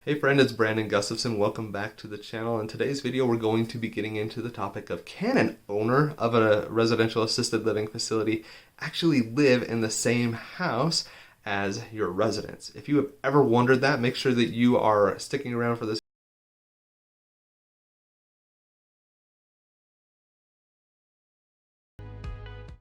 Hey friend, it's Brandon Gustafson. Welcome back to the channel. In today's video, we're going to be getting into the topic of can an owner of a residential assisted living facility actually live in the same house as your residents? If you have ever wondered that, make sure that you are sticking around for this.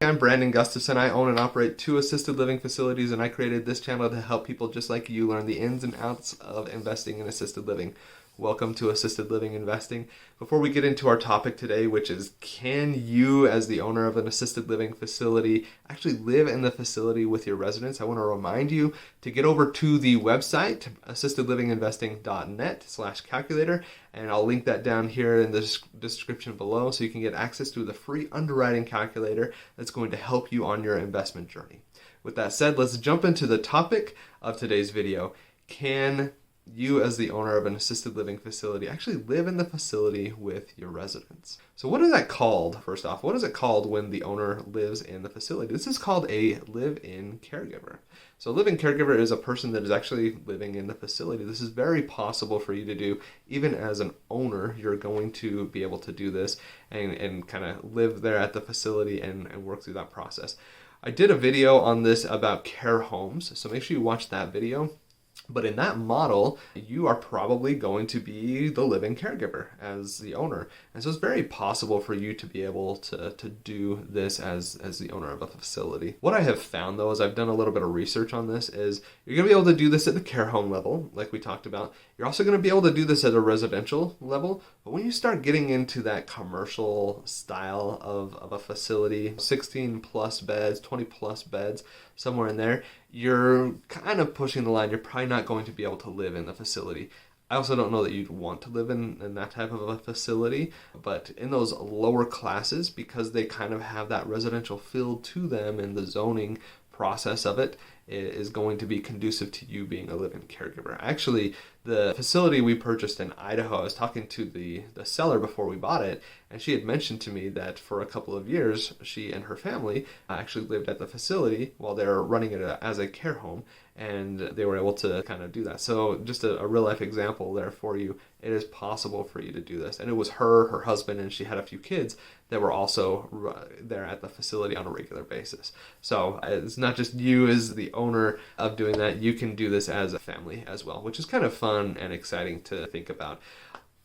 I'm Brandon Gustafson. I own and operate 2 assisted living facilities, and I created this channel to help people just like you learn the ins and outs of investing in assisted living. Welcome to Assisted Living Investing. Before we get into our topic today, which is can you, as the owner of an assisted living facility, actually live in the facility with your residents, I want to remind you to get over to the website, assistedlivinginvesting.net/calculator, and I'll link that down here in the description below so you can get access to the free underwriting calculator that's going to help you on your investment journey. With that said, let's jump into the topic of today's video. Can you, as the owner of an assisted living facility, actually live in the facility with your residents? So what is that called? First off, what is it called when the owner lives in the facility? This is called a live-in caregiver. So a live-in caregiver is a person that is actually living in the facility. This is very possible for you to do. Even as an owner, you're going to be able to do this and kind of live there at the facility and work through that process. I did a video on this about care homes, so make sure you watch that video. But in that model, you are probably going to be the living caregiver as the owner. And so it's very possible for you to be able to do this as the owner of a facility. What I have found, though, is I've done a little bit of research on this, is you're going to be able to do this at the care home level, like we talked about. You're also going to be able to do this at a residential level. But when you start getting into that commercial style of a facility, 16 plus beds, 20 plus beds, somewhere in there, you're kind of pushing the line. You're probably not going to be able to live in the facility. I also don't know that you'd want to live in that type of a facility, but in those lower classes, because they kind of have that residential feel to them and the zoning process of it is going to be conducive to you being a live-in caregiver. Actually, the facility we purchased in Idaho, I was talking to the seller before we bought it, and she had mentioned to me that for a couple of years, she and her family actually lived at the facility while they were running it as a care home, and they were able to kind of do that. So just a real-life example there for you. It is possible for you to do this. And it was her husband, and she had a few kids that were also there at the facility on a regular basis. So it's not just you as the owner of doing that. You can do this as a family as well, which is kind of fun and exciting to think about.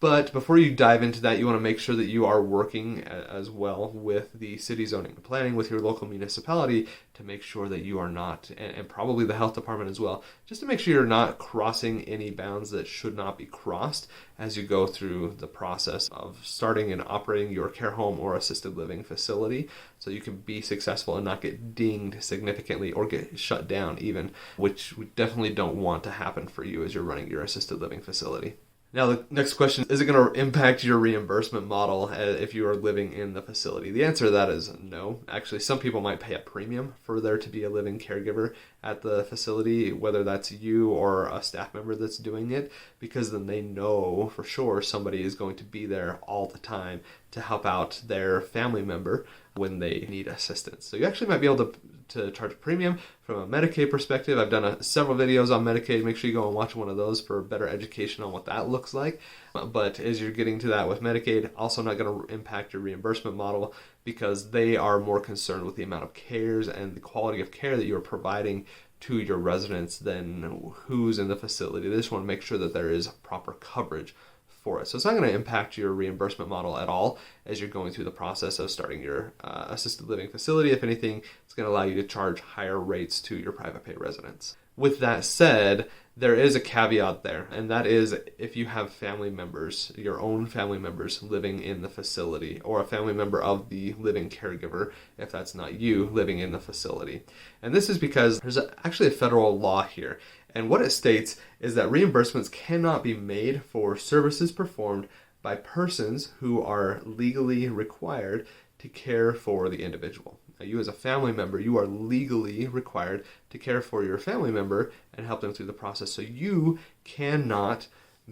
But before you dive into that, you want to make sure that you are working as well with the city zoning and planning, with your local municipality, to make sure that you are not, and probably the health department as well, just to make sure you're not crossing any bounds that should not be crossed as you go through the process of starting and operating your care home or assisted living facility, so you can be successful and not get dinged significantly or get shut down even, which we definitely don't want to happen for you as you're running your assisted living facility. Now, the next question, is it going to impact your reimbursement model if you are living in the facility? The answer to that is no. Actually, some people might pay a premium for there to be a living caregiver at the facility, whether that's you or a staff member that's doing it, because then they know for sure somebody is going to be there all the time to help out their family member when they need assistance. So you actually might be able to charge a premium from a Medicaid perspective. I've done several videos on Medicaid. Make sure you go and watch one of those for better education on what that looks like. But as you're getting to that with Medicaid, also not going to impact your reimbursement model, because they are more concerned with the amount of cares and the quality of care that you're providing to your residents than who's in the facility. They just want to make sure that there is proper coverage for it. So it's not going to impact your reimbursement model at all as you're going through the process of starting your assisted living facility. If anything, it's going to allow you to charge higher rates to your private pay residents. With that said, there is a caveat there, and that is if you have family members, your own family members living in the facility, or a family member of the living caregiver, if that's not you, living in the facility. And this is because there's actually a federal law here. And what it states is that reimbursements cannot be made for services performed by persons who are legally required to care for the individual. Now, you as a family member, you are legally required to care for your family member and help them through the process. So you cannot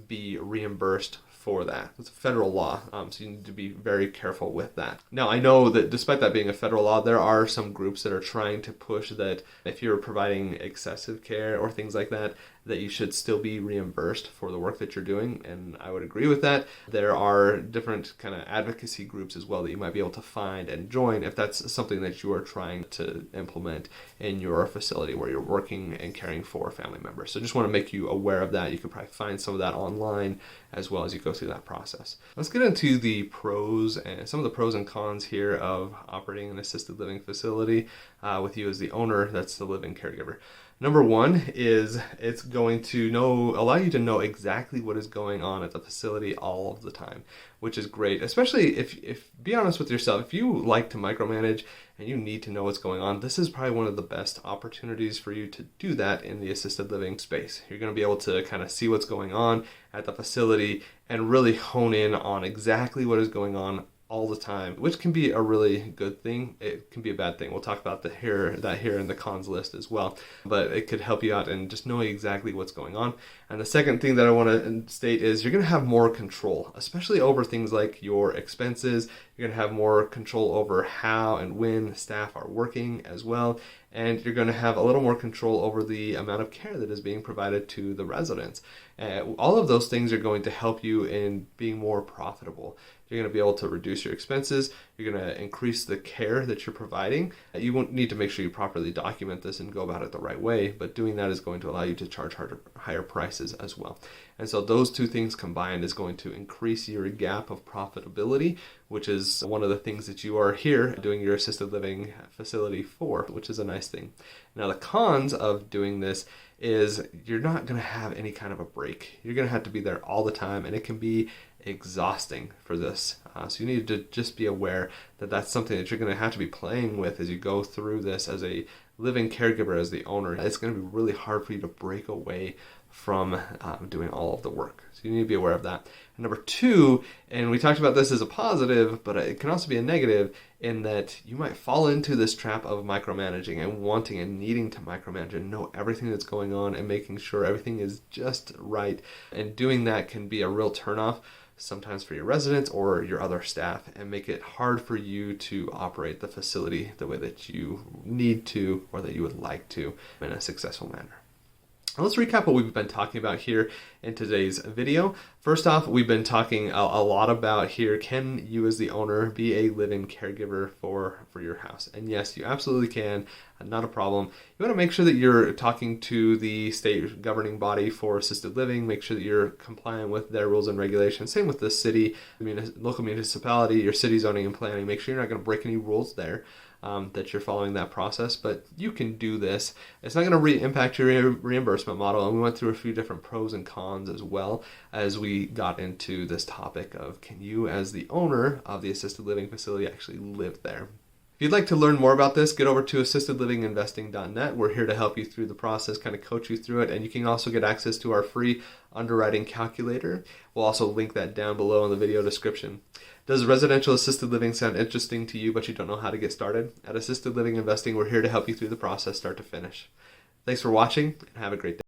be reimbursed for that. It's a federal law, so you need to be very careful with that. Now, I know that despite that being a federal law, there are some groups that are trying to push that if you're providing excessive care or things like that, that you should still be reimbursed for the work that you're doing, and I would agree with that. There are different kind of advocacy groups as well that you might be able to find and join if that's something that you are trying to implement in your facility where you're working and caring for family members. So just want to make you aware of that. You can probably find some of that online as well as you go through that process. Let's get into the pros and some of the pros and cons here of operating an assisted living facility with you as the owner that's the living caregiver. Number one is it's going to allow you to know exactly what is going on at the facility all of the time, which is great, especially if be honest with yourself, if you like to micromanage and you need to know what's going on, this is probably one of the best opportunities for you to do that in the assisted living space. You're going to be able to kind of see what's going on at the facility and really hone in on exactly what is going on all the time, which can be a really good thing. It can be a bad thing. We'll talk about that here in the cons list as well, but it could help you out in just knowing exactly what's going on. And the second thing that I want to state is you're going to have more control, especially over things like your expenses. You're going to have more control over how and when staff are working as well. And you're going to have a little more control over the amount of care that is being provided to the residents. All of those things are going to help you in being more profitable. You're going to be able to reduce your expenses. You're going to increase the care that you're providing. You won't need to make sure you properly document this and go about it the right way, but doing that is going to allow you to charge higher prices as well. And so those two things combined is going to increase your gap of profitability, which is one of the things that you are here doing your assisted living facility for, which is a nice thing. Now, the cons of doing this is you're not going to have any kind of a break. You're going to have to be there all the time, and it can be exhausting for this. So you need to just be aware that that's something that you're going to have to be playing with as you go through this as a living caregiver, as the owner. It's going to be really hard for you to break away from doing all of the work. So you need to be aware of that. And number two, and we talked about this as a positive, but it can also be a negative in that you might fall into this trap of micromanaging and wanting and needing to micromanage and know everything that's going on and making sure everything is just right. And doing that can be a real turnoff sometimes for your residents or your other staff and make it hard for you to operate the facility the way that you need to or that you would like to in a successful manner. Let's recap what we've been talking about here in today's video. First off, we've been talking a lot about here, can you as the owner be a living caregiver for your house? And yes, you absolutely can, not a problem. You want to make sure that you're talking to the state governing body for assisted living, make sure that you're compliant with their rules and regulations. Same with the city, local municipality, your city zoning and planning. Make sure you're not going to break any rules there. That you're following that process, but you can do this. It's not going to impact your reimbursement model, and we went through a few different pros and cons as well as we got into this topic of can you as the owner of the assisted living facility actually live there. If you'd like to learn more about this, get over to assistedlivinginvesting.net. We're here to help you through the process, kind of coach you through it, and you can also get access to our free underwriting calculator. We'll also link that down below in the video description. Does residential assisted living sound interesting to you, but you don't know how to get started? At Assisted Living Investing, we're here to help you through the process, start to finish. Thanks for watching, and have a great day.